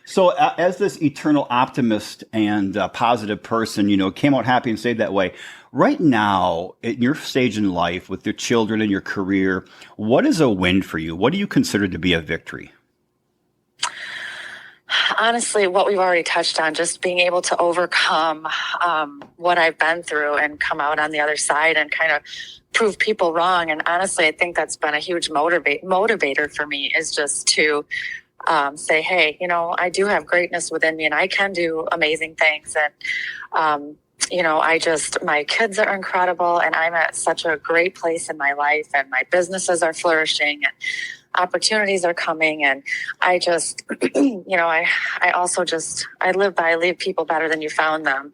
So as this eternal optimist and positive person, came out happy and stayed that way. Right now, in your stage in life with your children and your career, what is a win for you? What do you consider to be a victory? Honestly, what we've already touched on, just being able to overcome what I've been through and come out on the other side and kind of prove people wrong. And honestly, I think that's been a huge motivator for me, is just to say, hey, I do have greatness within me and I can do amazing things. And, my kids are incredible and I'm at such a great place in my life and my businesses are flourishing and opportunities are coming. And I just, I also just, I leave people better than you found them.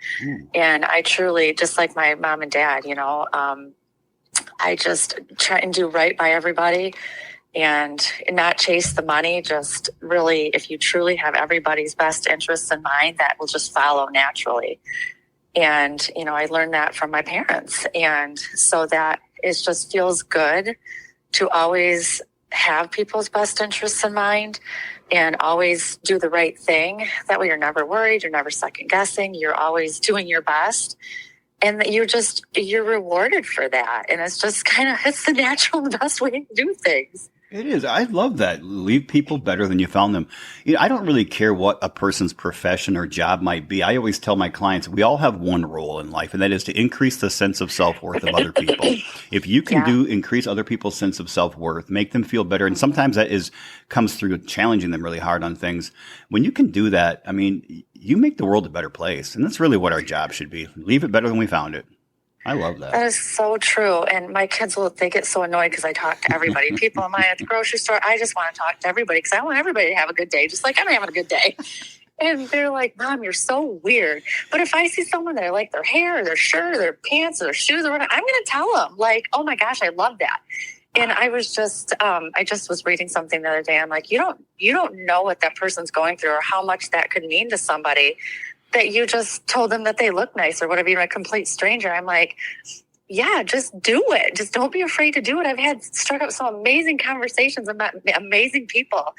And I truly, just like my mom and dad, I just try and do right by everybody and not chase the money. Just really, if you truly have everybody's best interests in mind, that will just follow naturally. And, I learned that from my parents. And so that just feels good to always have people's best interests in mind and always do the right thing. That way you're never worried. You're never second guessing. You're always doing your best. And that you're rewarded for that. And it's just it's the natural and best way to do things. It is. I love that. Leave people better than you found them. I don't really care what a person's profession or job might be. I always tell my clients, we all have one role in life, and that is to increase the sense of self-worth of other people. If you can increase other people's sense of self-worth, make them feel better, and sometimes that comes through challenging them really hard on things. When you can do that, you make the world a better place, and that's really what our job should be. Leave it better than we found it. I love that. That is so true. And my kids they get so annoyed because I talk to everybody. People at the grocery store, I just want to talk to everybody because I want everybody to have a good day, just like I'm having a good day. And they're like, Mom, you're so weird. But if I see someone that I like their hair or their shirt or their pants or their shoes or whatever, I'm going to tell them, like, oh my gosh, I love that. And I was just, I just was reading something the other day. I'm like, you don't know what that person's going through or how much that could mean to somebody, that you just told them that they look nice or whatever, a complete stranger. I'm like, yeah, just do it. Just don't be afraid to do it. I've struck up some amazing conversations about amazing people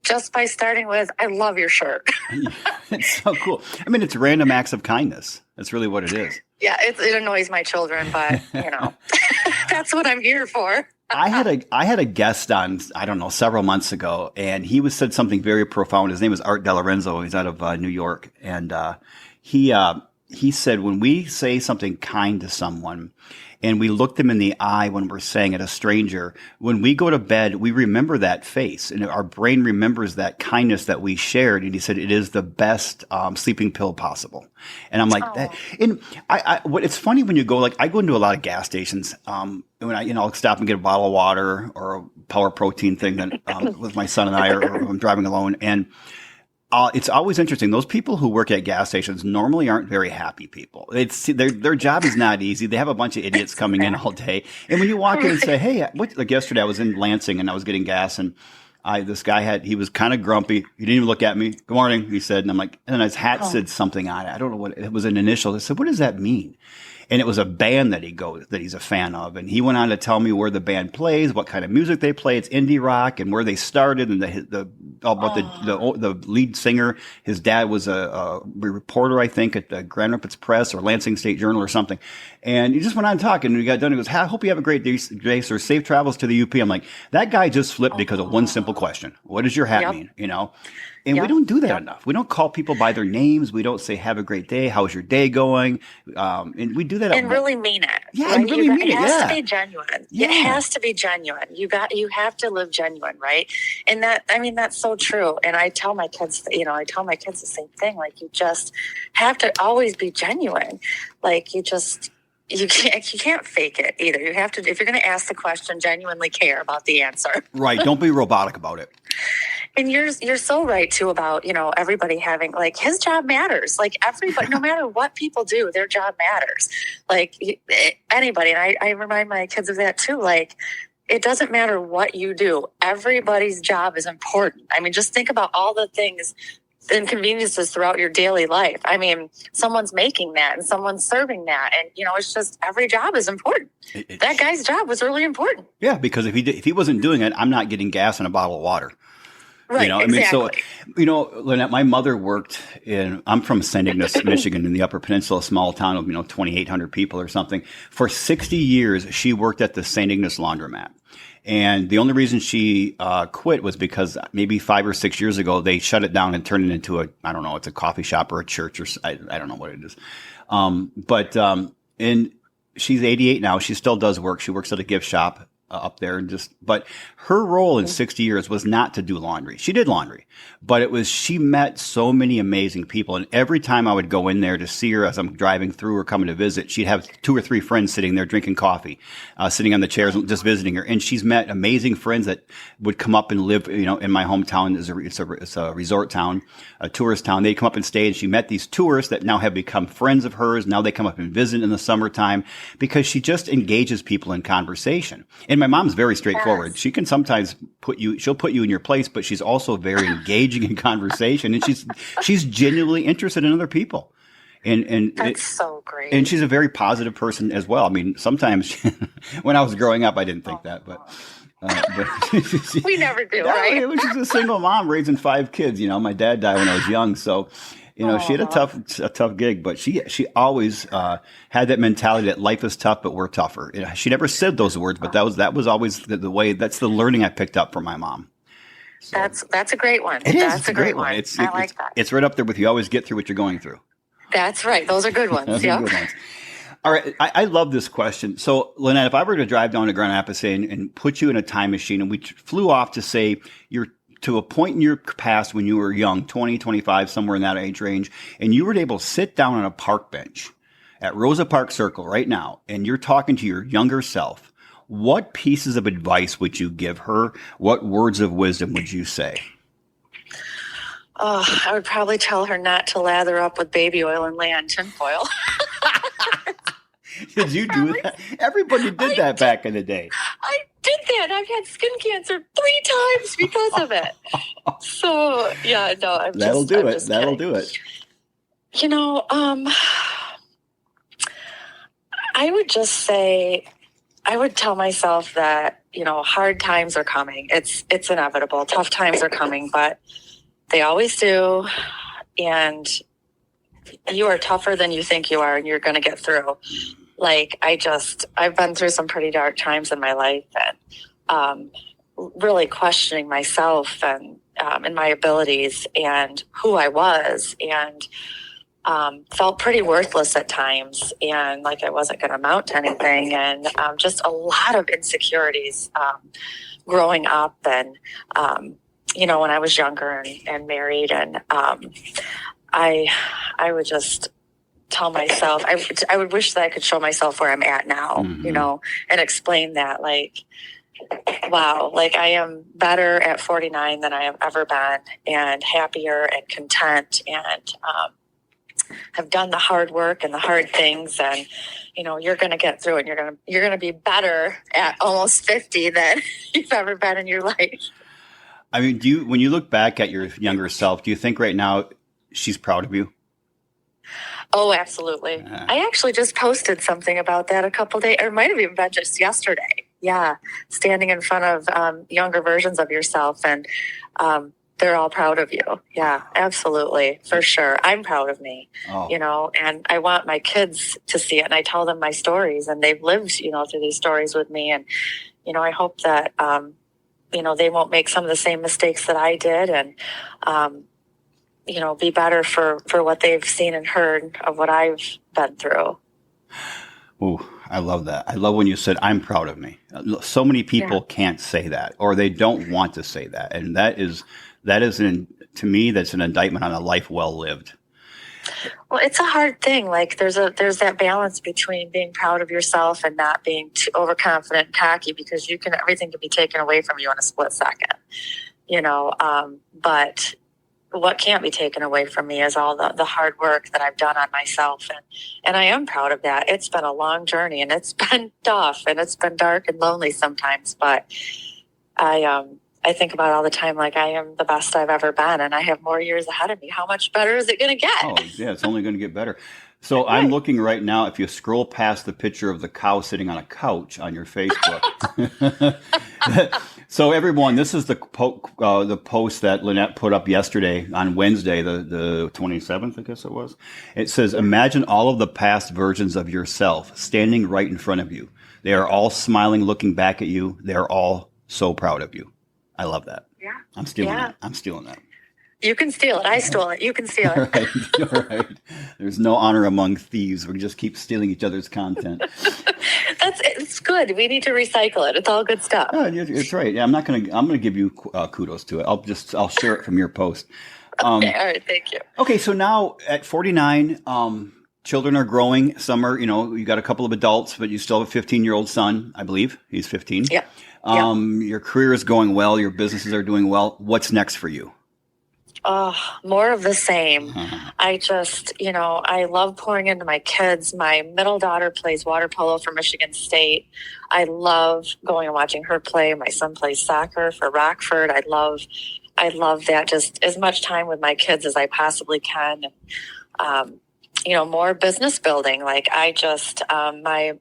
just by starting with, I love your shirt. It's so cool. It's random acts of kindness. That's really what it is. Yeah, it annoys my children, but that's what I'm here for. I had a guest on, I don't know, several months ago, and he said something very profound. His name is Art DeLorenzo. He's out of New York. And he said, when we say something kind to someone and we look them in the eye when we're saying it, a stranger, when we go to bed, we remember that face and our brain remembers that kindness that we shared. And he said, it is the best sleeping pill possible. And I'm like, that. And it's funny when you go, I go into a lot of gas stations, when I'll stop and get a bottle of water or a power protein thing that, with my son and I, or I'm driving alone. And it's always interesting. Those people who work at gas stations normally aren't very happy people. Their job is not easy. They have a bunch of idiots coming in all day. And when you walk in and say, hey, like yesterday I was in Lansing and I was getting gas and this guy he was kind of grumpy. He didn't even look at me. Good morning, he said. And I'm like, and then his hat said something on it. I don't know what it was, an initial. I said, what does that mean? And it was a band that he's a fan of. And he went on to tell me where the band plays, what kind of music they play. It's indie rock, and where they started, and the lead singer, his dad was a reporter, I think, at the Grand Rapids Press or Lansing State Journal or something. And he just went on talking, and he got done. He goes, I hope you have a great day, sir. Safe travels to the UP. I'm like, that guy just flipped because of one simple question. What does your hat mean? You know? And we don't do that enough. We don't call people by their names. We don't say, have a great day. How's your day going? And we do that. And really mean it. Yeah, right? and really mean it. It has to be genuine. Yeah. It has to be genuine. You have to live genuine, right? And that's so true. And I tell my kids, the same thing. Like, you just have to always be genuine. Like, you can't fake it either. You have to, if you're going to ask the question, genuinely care about the answer. Right. Don't be robotic about it. And you're so right too about, everybody having, like, his job matters. Like, everybody, no matter what people do, their job matters. Like, anybody. And I remind my kids of that too. Like, it doesn't matter what you do. Everybody's job is important. I mean, just think about all the things, inconveniences throughout your daily life. I mean, someone's making that and someone's serving that. And, it's just, every job is important. That guy's job was really important. Yeah, because if he wasn't doing it, I'm not getting gas in a bottle of water. Right, exactly. Lynette, my mother I'm from St. Ignace, Michigan, in the Upper Peninsula, a small town of, 2,800 people or something. For 60 years, she worked at the St. Ignace laundromat. And the only reason she quit was because maybe 5 or 6 years ago, they shut it down and turned it into it's a coffee shop or a church, or I don't know what it is. And she's 88 now. She still does work. She works at a gift shop up there, but her role in 60 years was not to do laundry. She did laundry, but she met so many amazing people. And every time I would go in there to see her as I'm driving through or coming to visit, she'd have 2 or 3 friends sitting there drinking coffee, sitting on the chairs, just visiting her. And she's met amazing friends that would come up and live, in my hometown. It's a resort town, a tourist town. They'd come up and stay, and she met these tourists that now have become friends of hers. Now they come up and visit in the summertime because she just engages people in conversation. And my mom's very straightforward. Yes. She can sometimes she'll put you in your place, but she's also very engaging in conversation, and she's genuinely interested in other people. And that's so great. And she's a very positive person as well. I mean, sometimes when I was growing up, I didn't think that, but we never do, right? She's a single mom raising 5 kids. My dad died when I was young, so she had a tough gig, but she always had that mentality that life is tough, but we're tougher. She never said those words, but that was always the way. That's the learning I picked up from my mom. So, that's a great one. That's a great one. I like that. It's right up there with you always get through what you're going through. That's right. Those are good ones. Yeah. Good ones. All right. I love this question. So, Lynette, if I were to drive down to Grand Rapids and put you in a time machine, and we flew off to say you're to a point in your past when you were young, 20, 25, somewhere in that age range, and you were able to sit down on a park bench at Rosa Park Circle right now, and you're talking to your younger self, what pieces of advice would you give her? What words of wisdom would you say? Oh, I would probably tell her not to lather up with baby oil and lay on tinfoil. Did you do that? Everybody did that back in the day. I did that. I've had skin cancer 3 times because of it. So, yeah, no, That'll do it. I would just say, I would tell myself that, hard times are coming. It's inevitable. Tough times are coming, but they always do. And you are tougher than you think you are, and you're going to get through. Like, I've been through some pretty dark times in my life, and really questioning myself and my abilities and who I was, and felt pretty worthless at times, and like I wasn't going to amount to anything, and just a lot of insecurities growing up, and when I was younger and married, and I would just tell myself, I would wish that I could show myself where I'm at now, and explain that, like, wow, like I am better at 49 than I have ever been, and happier and content, and have done the hard work and the hard things, and you're going to get through it. You're going to be better at almost 50 than you've ever been in your life. I mean, when you look back at your younger self, do you think right now she's proud of you? Oh, absolutely. I actually just posted something about that a couple days, or it might have even been just yesterday. Yeah, standing in front of younger versions of yourself, and they're all proud of you. Yeah, absolutely, for sure. I'm proud of me, and I want my kids to see it. And I tell them my stories, and they've lived, through these stories with me. And, I hope that, they won't make some of the same mistakes that I did, and, be better for what they've seen and heard of what I've been through. Ooh, I love that. I love when you said, I'm proud of me. So many people can't say that, or they don't want to say that. And to me, that's an indictment on a life well lived. Well, it's a hard thing. Like there's that balance between being proud of yourself and not being too overconfident and cocky, because everything can be taken away from you in a split second, but what can't be taken away from me is all the hard work that I've done on myself. And I am proud of that. It's been a long journey, and it's been tough, and it's been dark and lonely sometimes, but I think about it all the time, like I am the best I've ever been, and I have more years ahead of me. How much better is it going to get? Oh, yeah, it's only going to get better. So I'm looking right now, if you scroll past the picture of the cow sitting on a couch on your Facebook. So everyone, this is the post that Lynette put up yesterday on Wednesday, the 27th, I guess it was. It says, imagine all of the past versions of yourself standing right in front of you. They are all smiling, looking back at you. They are all so proud of you. I love that. Yeah. I'm stealing that. I'm stealing that. You can steal it. I stole it. You can steal it. All right. There's no honor among thieves. We just keep stealing each other's content. It's good. We need to recycle it. It's all good stuff. It's right. Yeah, I'm gonna give you kudos to it. I'll share it from your post. Okay. All right. Thank you. Okay. So now at 49, children are growing. Some are, you got a couple of adults, but you still have a 15-year-old son, I believe. He's 15. Yeah. Your career is going well. Your businesses are doing well. What's next for you? More of the same. I just, I love pouring into my kids. My middle daughter plays water polo for Michigan State. I love going and watching her play. My son plays soccer for Rockford. I love that, just as much time with my kids as I possibly can. More business building. Like my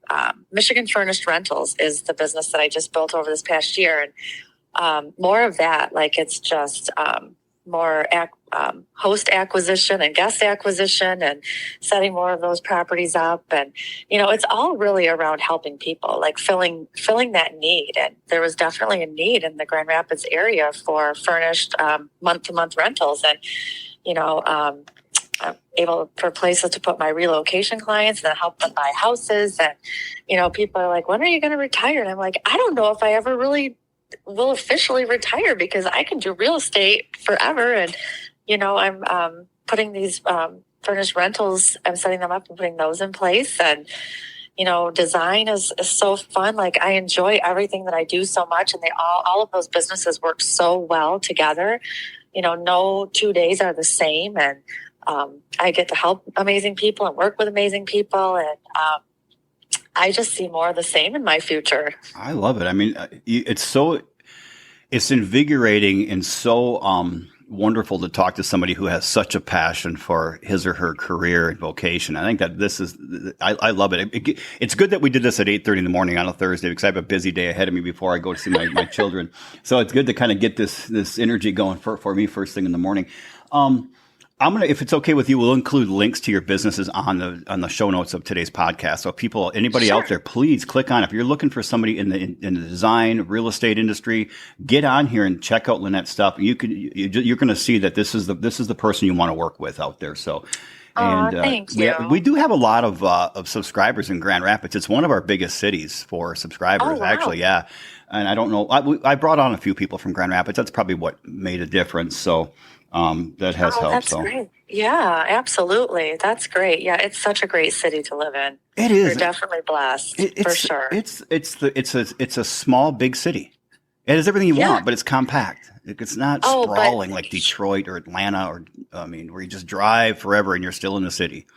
Michigan Furnished Rentals is the business that I just built over this past year. And more of that, like it's just more host acquisition and guest acquisition, and setting more of those properties up. And, it's all really around helping people, like filling that need. And there was definitely a need in the Grand Rapids area for furnished month-to-month rentals. And, I'm able for places to put my relocation clients and help them buy houses. And, people are like, when are you going to retire? And I'm like, I don't know if I ever really will officially retire, because I can do real estate forever. And, I'm putting these furnished rentals, I'm setting them up and putting those in place. And, design is so fun. Like I enjoy everything that I do so much. And all of those businesses work so well together. No 2 days are the same. And I get to help amazing people and work with amazing people. And I just see more of the same in my future. I love it. I mean, it's invigorating and so wonderful to talk to somebody who has such a passion for his or her career and vocation. I think that I love it. It's good that we did this at 8:30 in the morning on a Thursday, because I have a busy day ahead of me before I go to see my children. So it's good to kind of get this energy going for me first thing in the morning. If it's okay with you, we'll include links to your businesses on the show notes of today's podcast. So anybody out there, please click on it. If you're looking for somebody in the design, real estate industry, get on here and check out Lynette's stuff. You're going to see that this is the person you want to work with out there. So, thank you. We do have a lot of subscribers in Grand Rapids. It's one of our biggest cities for subscribers, actually. Yeah. And I don't know, I brought on a few people from Grand Rapids. That's probably what made a difference. So, that has helped. That's great. Yeah, absolutely. That's great. Yeah, it's such a great city to live in. It is. You're definitely blessed, for sure. It's a small, big city. It has everything you want, but it's compact. It's not sprawling like Detroit or Atlanta where you just drive forever and you're still in the city.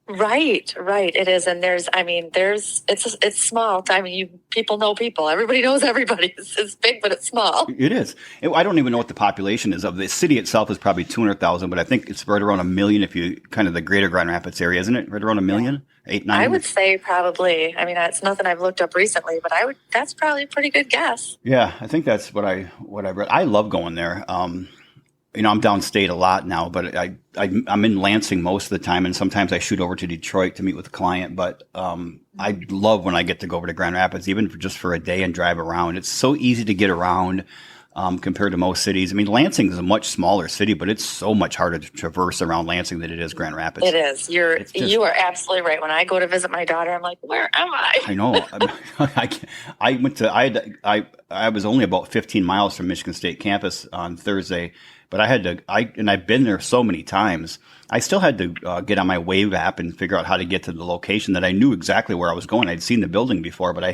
Right. It is. And it's small. I mean, people know people. Everybody knows everybody. It's big, but it's small. It is. I don't even know what the population is of the city itself is probably 200,000, but I think it's right around 1 million if you kind of the greater Grand Rapids area, isn't it? Right around 1 million? 8, 9? I would say probably. I mean, that's nothing I've looked up recently, but that's probably a pretty good guess. Yeah, I think that's what I read. I love going there. I'm downstate a lot now, but I'm in Lansing most of the time, and sometimes I shoot over to Detroit to meet with a client. But I love when I get to go over to Grand Rapids, even just for a day and drive around. It's so easy to get around compared to most cities. I mean, Lansing is a much smaller city, but it's so much harder to traverse around Lansing than it is Grand Rapids. It is. You are absolutely right. When I go to visit my daughter, I'm like, where am I? I know. I was only about 15 miles from Michigan State campus on Thursday. But I've been there so many times. I still had to get on my Wave app and figure out how to get to the location that I knew exactly where I was going. I'd seen the building before, but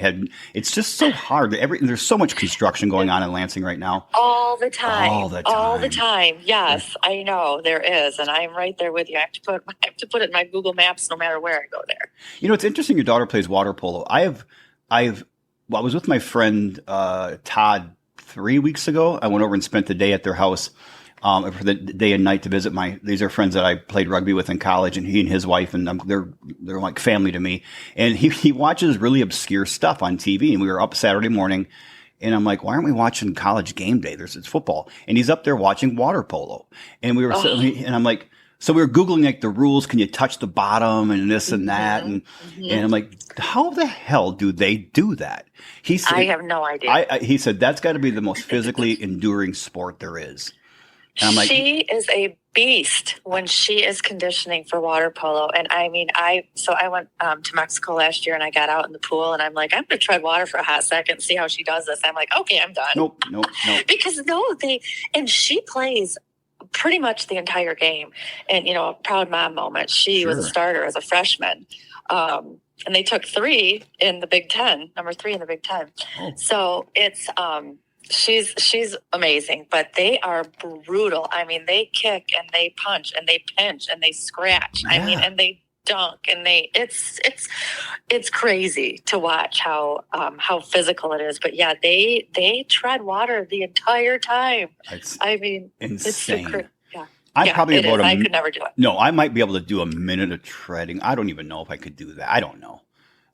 it's just so hard. There's so much construction going on in Lansing right now. All the time. Yes, I know there is. And I'm right there with you. I have to put it in my Google Maps no matter where I go there. It's interesting. Your daughter plays water polo. I was with my friend, Todd 3 weeks ago. I went over and spent the day at their house. For the day and night to visit these are friends that I played rugby with in college, and he and his wife, and they're like family to me. And he watches really obscure stuff on TV. And we were up Saturday morning, and I'm like, why aren't we watching College Game Day? It's football. And he's up there watching water polo. And and I'm like, so we were Googling like the rules. Can you touch the bottom and this and that? And I'm like, how the hell do they do that? He said, I have no idea. He said, that's got to be the most physically enduring sport there is. And I'm like, she is a beast when she is conditioning for water polo. And I mean, I went to Mexico last year, and I got out in the pool, and I'm like, I'm going to tread water for a hot second, see how she does this. I'm like, okay, I'm done. Nope. Because and she plays pretty much the entire game. And, a proud mom moment. She was a starter as a freshman. And they took 3 in the Big Ten, number 3 in the Big Ten. Oh. So it's, she's amazing, but they are brutal. I mean, they kick and they punch and they pinch and they scratch. Yeah. I mean, and they dunk and it's crazy to watch how physical it is. But yeah, they tread water the entire time. Insane. It's super, yeah. I could never do it. No, I might be able to do a minute of treading. I don't even know if I could do that. I don't know.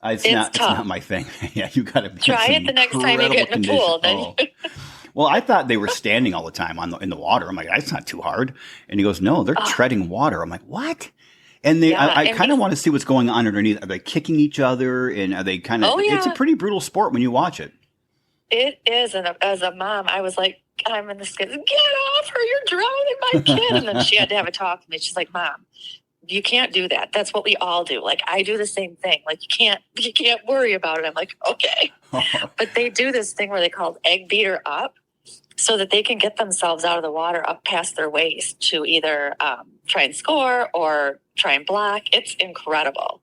It's not my thing. Yeah, you got to try it the next time you get in the pool. Then Well, I thought they were standing all the time in the water. I'm like, that's not too hard. And he goes, no, they're treading water. I'm like, what? And I kind of want to see what's going on underneath. Are they kicking each other? And are they kind of? It's a pretty brutal sport when you watch it. It is, and as a mom, I was like, I'm in the skin. Get off her! You're drowning my kid. And then she had to have a talk with me. She's like, Mom, you can't do that. That's what we all do. Like, I do the same thing. Like, you can't worry about it. I'm like, okay. But they do this thing where they call egg beater up so that they can get themselves out of the water up past their waist to either try and score or try and block. It's incredible.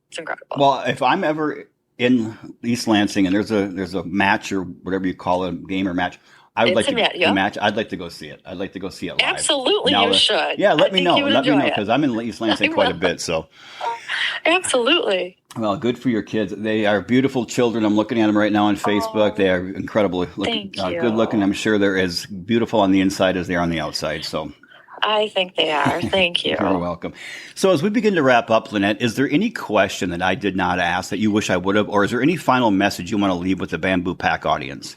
Well, if I'm ever in East Lansing and there's a match or whatever you call it, a game or match, I'd like to go see it. I'd like to go see it live. Absolutely, you should. Yeah, let me know because I'm in East Lansing quite a bit. So, absolutely. Well, good for your kids. They are beautiful children. I'm looking at them right now on Facebook. They are incredible looking, good looking. I'm sure they're as beautiful on the inside as they are on the outside. So, I think they are. Thank you. You're welcome. So, as we begin to wrap up, Lynette, is there any question that I did not ask that you wish I would have, or is there any final message you want to leave with the Bamboo Pack audience?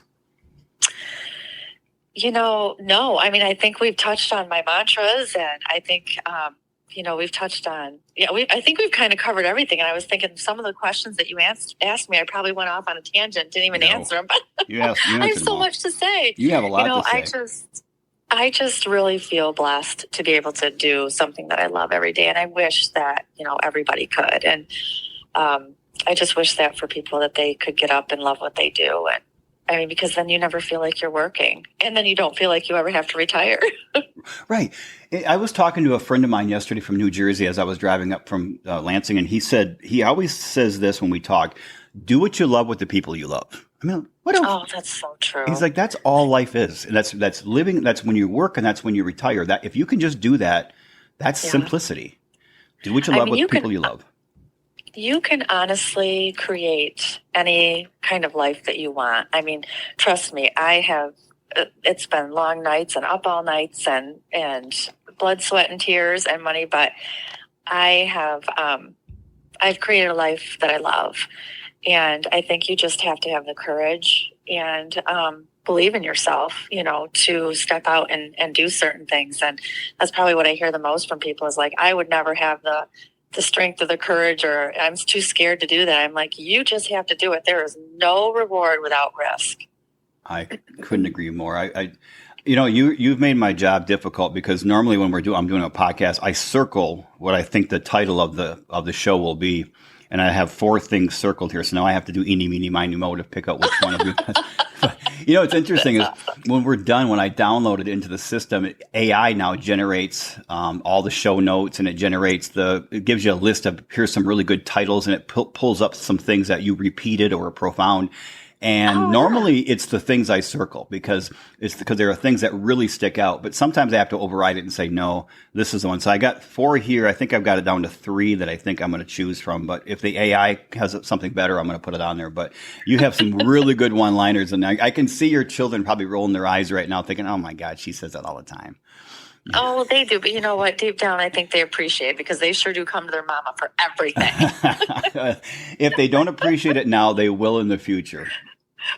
No. I mean, I think we've touched on my mantras, and I think, we've touched on, I think we've kind of covered everything. And I was thinking some of the questions that you asked me, I probably went off on a tangent, didn't even answer them, but I have so much to say. You have a lot to say. I just really feel blessed to be able to do something that I love every day. And I wish that, everybody could. And I just wish that for people that they could get up and love what they do. And I mean, because then you never feel like you're working, and then you don't feel like you ever have to retire. Right. I was talking to a friend of mine yesterday from New Jersey as I was driving up from Lansing, and he always says this when we talk: do what you love with the people you love. I mean, what else? Oh, that's so true. He's like, that's all life is. And that's living. That's when you work, and that's when you retire. That if you can just do that, that's simplicity. Do what you love with people you love. You can honestly create any kind of life that you want. I mean, trust me, it's been long nights and up all nights and blood, sweat, and tears and money, but I've created a life that I love. And I think you just have to have the courage and believe in yourself, to step out and do certain things. And that's probably what I hear the most from people is like, I would never have the strength or the courage, or I'm too scared to do that. I'm like, you just have to do it. There is no reward without risk. I couldn't agree more. You've made my job difficult because normally when I'm doing a podcast, I circle what I think the title of the show will be. And I have 4 things circled here. So now I have to do eeny, meeny, miny, mo to pick out which one of you. What's interesting is when we're done, when I download it into the system, AI now generates all the show notes, and it gives you a list of, here's some really good titles, and it pulls up some things that you repeated or are profound. And normally it's the things I circle because there are things that really stick out, but sometimes I have to override it and say, no, this is the one. So I got 4 here. I think I've got it down to 3 that I think I'm going to choose from. But if the AI has something better, I'm going to put it on there. But you have some really good one-liners, and I can see your children probably rolling their eyes right now thinking, oh my God, she says that all the time. Oh, they do. But you know what? Deep down, I think they appreciate it because they sure do come to their mama for everything. If they don't appreciate it now, they will in the future.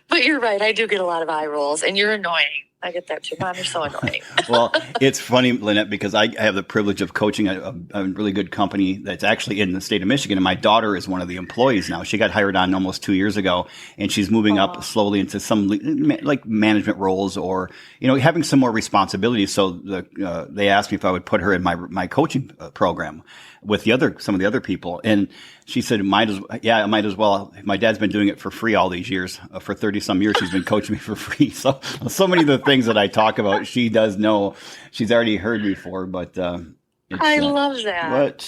But you're right. I do get a lot of eye rolls, and you're annoying. I get that too. Mom, you're so annoying. Well, it's funny, Lynette, because I have the privilege of coaching a really good company that's actually in the state of Michigan. And my daughter is one of the employees now. She got hired on almost 2 years ago, and she's moving up slowly into some like management roles or, having some more responsibilities. So they asked me if I would put her in my coaching program with some of the other people. And she said, I might as well. My dad's been doing it for free all these years. For 30 some years, he's been coaching me for free. So many of the things that I talk about, she does know. She's already heard before, but I love that. What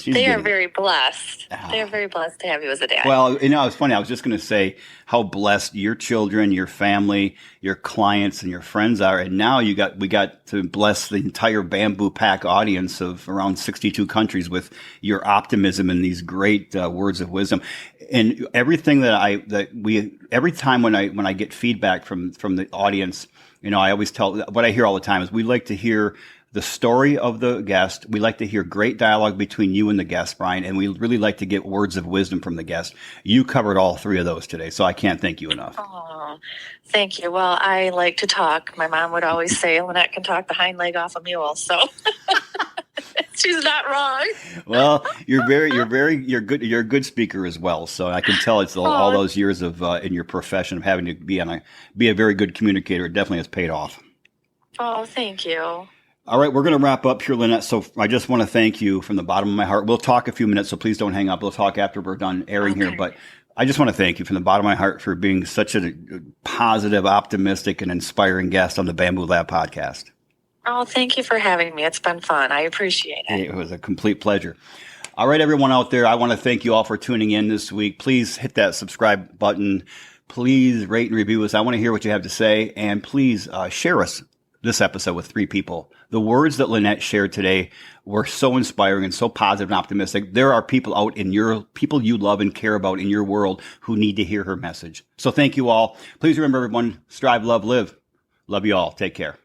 they are very blessed. They are very blessed to have you as a dad. Well, it's funny. I was just going to say how blessed your children, your family, your clients, and your friends are. And now we got to bless the entire Bamboo Pack audience of around 62 countries with your optimism and these great words of wisdom. And everything every time when I get feedback from the audience, I always tell what I hear all the time is we like to hear the story of the guest. We like to hear great dialogue between you and the guest, Brian, and we really like to get words of wisdom from the guest. You covered all 3 of those today, so I can't thank you enough. Oh, thank you. Well, I like to talk. My mom would always say, Lynette can talk the hind leg off a mule, so she's not wrong. Well, you're good. You're a good speaker as well, so I can tell it's all those years of in your profession of having to be a very good communicator. It definitely has paid off. Oh, thank you. All right, we're going to wrap up here, Lynette. So I just want to thank you from the bottom of my heart. We'll talk a few minutes, so please don't hang up. We'll talk after we're done airing here. But I just want to thank you from the bottom of my heart for being such a positive, optimistic, and inspiring guest on the Bamboo Lab podcast. Oh, thank you for having me. It's been fun. I appreciate it. It was a complete pleasure. All right, everyone out there, I want to thank you all for tuning in this week. Please hit that subscribe button. Please rate and review us. I want to hear what you have to say. And please share this episode with 3 people. The words that Lynette shared today were so inspiring and so positive and optimistic. There are people out people you love and care about in your world who need to hear her message. So thank you all. Please remember, everyone, strive, love, live. Love you all. Take care.